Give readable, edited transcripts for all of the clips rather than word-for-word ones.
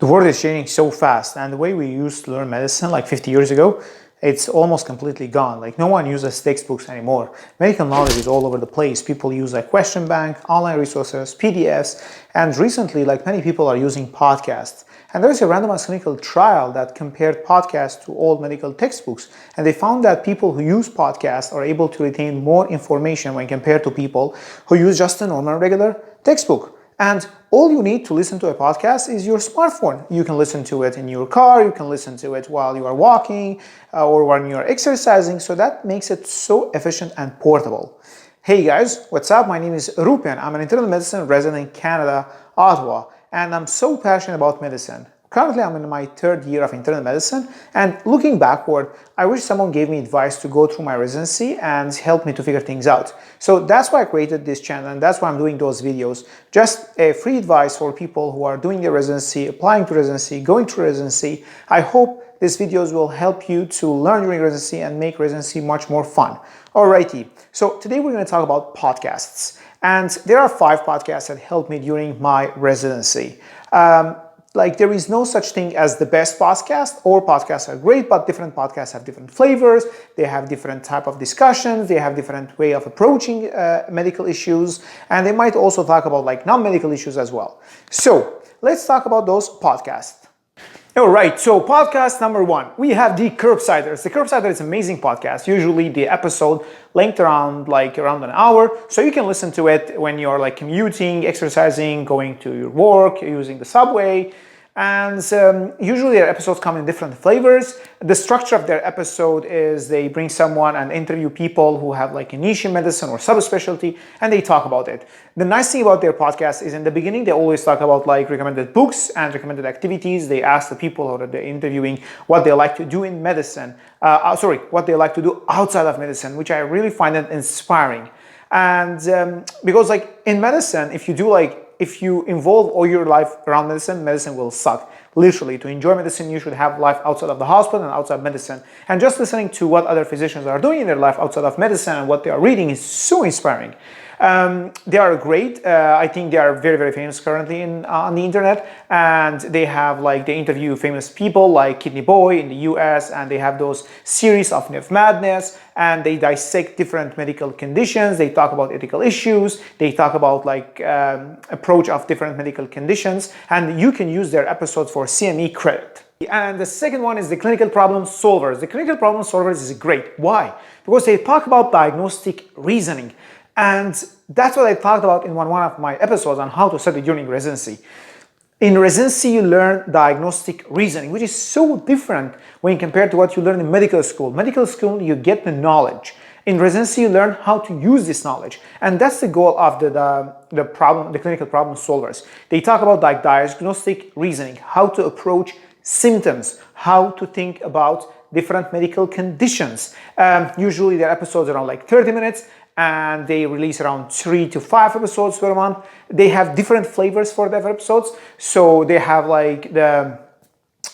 The world is changing so fast, and the way we used to learn medicine like 50 years ago, it's almost completely gone. Like no one uses textbooks anymore. Medical knowledge is all over the place. People use like question bank, online resources, PDFs, and recently like many people are using podcasts. And there is a randomized clinical trial that compared podcasts to old medical textbooks, and they found that people who use podcasts are able to retain more information when compared to people who use just a normal regular textbook. And all you need to listen to a podcast is your smartphone. You can listen to it in your car, you can listen to it while you are walking or when you are exercising, so that makes it so efficient and portable. Hey guys, what's up? My name is Roupen. I'm an internal medicine resident in Canada, Ottawa, and I'm so passionate about medicine. Currently, I'm in my third year of internal medicine, and looking backward, I wish someone gave me advice to go through my residency and help me to figure things out. So that's why I created this channel, and that's why I'm doing those videos. Just a free advice for people who are doing their residency, applying to residency, going through residency. I hope these videos will help you to learn during residency and make residency much more fun. Alrighty, so today we're going to talk about podcasts. And there are 5 podcasts that helped me during my residency. There is no such thing as the best podcast. All podcasts are great, but different podcasts have different flavors. They have different type of discussions. They have different way of approaching medical issues. And they might also talk about like non-medical issues as well. So let's talk about those podcasts. All right, so podcast number 1, we have the Curbsiders. The Curbsiders is an amazing podcast. Usually the episode length around an hour, so you can listen to it when you're like commuting, exercising, going to your work, using the subway. And usually their episodes come in different flavors. The structure of their episode is they bring someone and interview people who have like a niche in medicine or subspecialty, and they talk about it. The nice thing about their podcast is in the beginning, they always talk about like recommended books and recommended activities. They ask the people who they're interviewing what they like to do in medicine, what they like to do outside of medicine, which I really find it inspiring. And because like in medicine, if you involve all your life around medicine, medicine will suck. Literally, to enjoy medicine, you should have life outside of the hospital and outside medicine. And just listening to what other physicians are doing in their life outside of medicine and what they are reading is so inspiring. They are great. I think they are very, very famous currently on the internet, and they interview famous people like Kidney Boy in the US, and they have those series of Nerve Madness, and they dissect different medical conditions. They talk about ethical issues. They talk about approach of different medical conditions, and you can use their episodes for CME credit. And the second one is the clinical problem solvers. The clinical problem solvers is great. Why? Because they talk about diagnostic reasoning. And that's what I talked about in one of my episodes on how to study during residency. In residency, you learn diagnostic reasoning, which is so different when compared to what you learn in medical school. Medical school, you get the knowledge. In residency, you learn how to use this knowledge. And that's the goal of the clinical problem solvers. They talk about diagnostic reasoning, how to approach symptoms, how to think about different medical conditions. Usually their episodes are around 30 minutes, and they release around 3 to 5 episodes per month. They have different flavors for their episodes. So they have the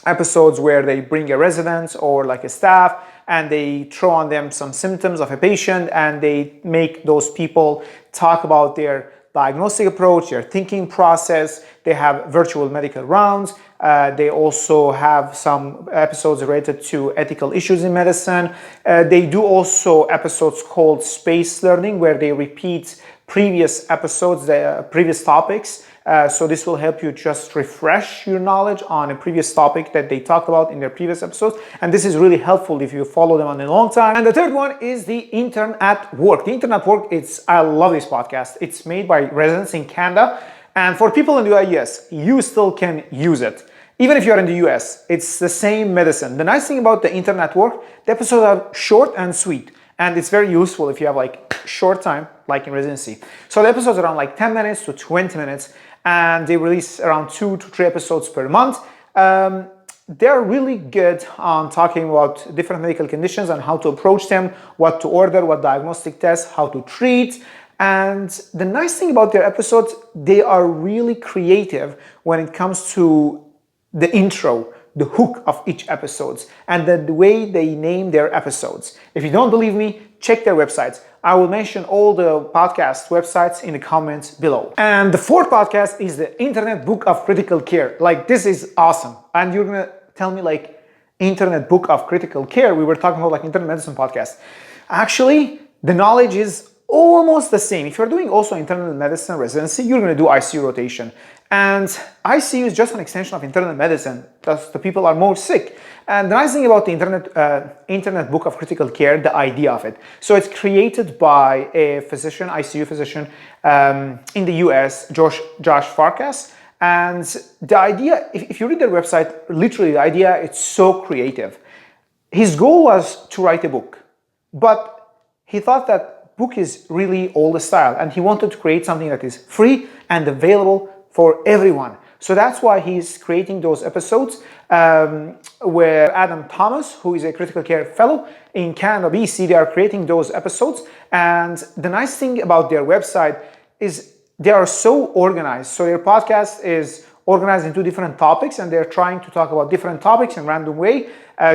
episodes where they bring a resident or a staff, and they throw on them some symptoms of a patient, and they make those people talk about their diagnostic approach, their thinking process. They have virtual medical rounds. They also have some episodes related to ethical issues in medicine. They do also episodes called space learning, where they repeat previous episodes, previous topics. So this will help you just refresh your knowledge on a previous topic that they talked about in their previous episodes. And this is really helpful if you follow them on a long time. And the third one is the Intern at Work. The Intern at Work, I love this podcast. It's made by residents in Canada. And for people in the US, you still can use it. Even if you're in the US, it's the same medicine. The nice thing about the Intern at Work, the episodes are short and sweet. And it's very useful if you have short time, like in residency. So the episodes are around 10 minutes to 20 minutes. And they release around 2 to 3 episodes per month. They're really good on talking about different medical conditions and how to approach them, what to order, what diagnostic tests, how to treat. And the nice thing about their episodes, they are really creative when it comes to the intro the hook of each episodes and the way they name their episodes. If you don't believe me, check their websites. I will mention all the podcast websites in the comments below. And the fourth podcast is the Internet Book of Critical Care. Like, this is awesome. And you're gonna tell me like, Internet Book of Critical Care, we were talking about like internal medicine podcast. Actually, the knowledge is almost the same. If you're doing also internal medicine residency, you're gonna do ICU rotation. And ICU is just an extension of internal medicine, thus the people are more sick. And the nice thing about the Internet Book of Critical Care, the idea of it. So it's created by a physician, ICU physician in the US, Josh Farkas. And the idea, if you read their website, literally the idea, it's so creative. His goal was to write a book, but he thought that book is really old style and he wanted to create something that is free and available for everyone. So that's why he's creating those episodes where Adam Thomas, who is a critical care fellow in Canada, BC, they are creating those episodes. And the nice thing about their website is they are so organized. So their podcast is organized into different topics and they're trying to talk about different topics in a random way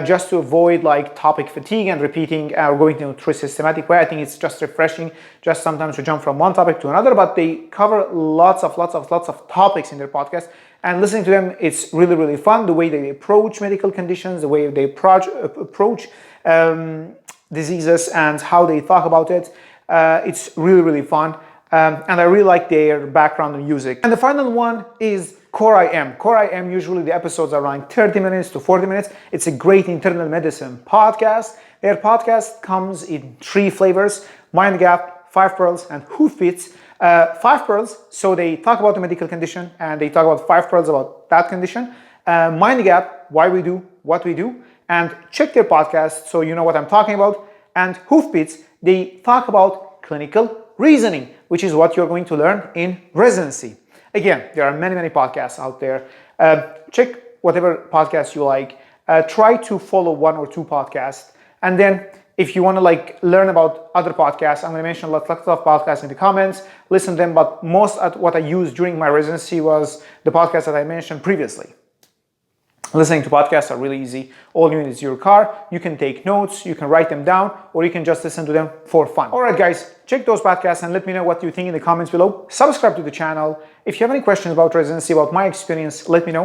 just to avoid like topic fatigue and repeating or going through a systematic way. I think it's just refreshing just sometimes to jump from one topic to another, but they cover lots of topics in their podcast, and listening to them, it's really, really fun. The way they approach medical conditions, the way they approach diseases and how they talk about it. It's really, really fun. And I really like their background in music. And the final one is Core IM. Core IM, usually the episodes are around 30 minutes to 40 minutes. It's a great internal medicine podcast. Their podcast comes in 3 flavors: Mind Gap, 5 Pearls, and Hoofbeats. 5 Pearls, so they talk about the medical condition and they talk about 5 Pearls about that condition. Mind Gap, why we do what we do. And check their podcast so you know what I'm talking about. And Hoofbeats, they talk about clinical reasoning, which is what you're going to learn in residency. Again, there are many podcasts out there. Check whatever podcast you like. Try to follow 1 or 2 podcasts. And then if you want to like learn about other podcasts, I'm going to mention lots of podcasts in the comments. Listen to them, but most of what I used during my residency was the podcast that I mentioned previously. Listening to podcasts are really easy. All you need is your car. You can take notes, you can write them down, or you can just listen to them for fun. All right, guys, check those podcasts and let me know what you think in the comments below. Subscribe to the channel. If you have any questions about residency, about my experience, let me know.